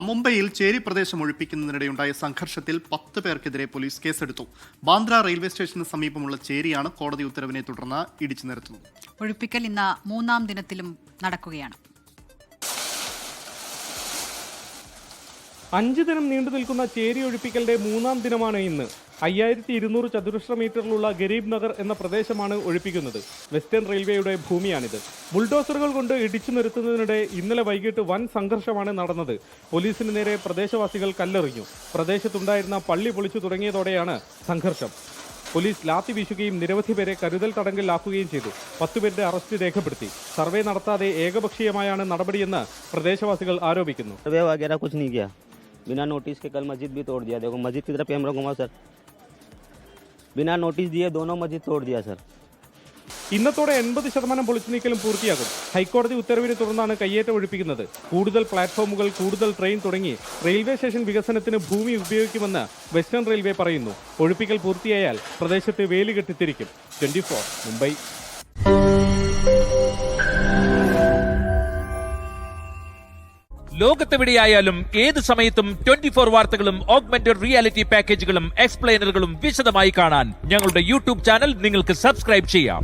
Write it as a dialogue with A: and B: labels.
A: മുംബൈയിൽ ചേരി പ്രദേശം ഒഴിപ്പിക്കുന്നതിനിടെയുണ്ടായ സംഘർഷത്തിൽ 10 പേർക്കെതിരെ പോലീസ് കേസെടുത്തു. ബാന്ദ്ര റെയിൽവേ സ്റ്റേഷന് സമീപമുള്ള ചേരിയാണ് കോടതി ഉത്തരവിനെ തുടർന്ന് ഇടിച്ചു നിരത്തുന്നത്.
B: ഒഴിപ്പിക്കൽ ഇന്ന് 3-ാം ദിനത്തിലും നടക്കുകയാണ്.
C: 5 ദിനം നീണ്ടു നിൽക്കുന്ന ചേരി ഒഴിപ്പിക്കലിന്റെ 3-ാം ദിനമാണ് ഇന്ന്. 5200 ചതുരശ്ര മീറ്ററിലുള്ള ഗരീബ് നഗർ എന്ന പ്രദേശമാണ് ഒഴിപ്പിക്കുന്നത്. വെസ്റ്റേൺ റെയിൽവേയുടെ ഭൂമിയാണിത്. ബുൾഡോസറുകൾ കൊണ്ട് ഇടിച്ചു നിരത്തുന്നതിനിടെ ഇന്നലെ വൈകിട്ട് വൻ സംഘർഷമാണ് നടന്നത്. പോലീസിന് നേരെ പ്രദേശവാസികൾ കല്ലെറിഞ്ഞു. പ്രദേശത്തുണ്ടായിരുന്ന പള്ളി പൊളിച്ചു തുടങ്ങിയതോടെയാണ് സംഘർഷം. പോലീസ് ലാത്തി വീശുകയും നിരവധി പേരെ കരുതൽ തടങ്കലിലാക്കുകയും ചെയ്തു. 10 പേരുടെ അറസ്റ്റ് രേഖപ്പെടുത്തി. സർവേ നടത്താതെ ഏകപക്ഷീയമായാണ് നടപടിയെന്ന് പ്രദേശവാസികൾ ആരോപിക്കുന്നു.
D: बिना नोटिस के कल मस्जिद भी तोड़ दिया. देखो मस्जिद की तरफ कैमरा घुमा सर. बिना नोटिस दिए दोनों मस्जिद तोड़ दिया सर.
C: ഇന്നത്തോടെ 80% പൊളിച്ചു നീക്കലും പൂർത്തിയാകും. ഹൈക്കോടതി ഉത്തരവിനെ തുടർന്നാണ് കയ്യേറ്റം ഒഴിപ്പിക്കുന്നത്. കൂടുതൽ പ്ലാറ്റ്ഫോമുകൾ, കൂടുതൽ ട്രെയിൻ തുടങ്ങി റെയിൽവേ സ്റ്റേഷൻ വികസനത്തിന് ഭൂമി ഉപയോഗിക്കുമെന്ന് വെസ്റ്റേൺ റെയിൽവേ പറയുന്നു. ഒഴിപ്പിക്കൽ പൂർത്തിയായാൽ പ്രദേശത്ത് വേലി കെട്ടിത്തിരിക്കും. 24 മുംബൈ.
E: ലോകത്തെവിടെയായാലും ഏത് സമയത്തും 24 വാർത്തകളും ഓഗ്മെന്റഡ് റിയാലിറ്റി പാക്കേജുകളും എക്സ്പ്ലെയിനറുകളും വിശദമായി കാണാൻ ഞങ്ങളുടെ യൂട്യൂബ് ചാനൽ നിങ്ങൾക്ക് സബ്സ്ക്രൈബ് ചെയ്യാം.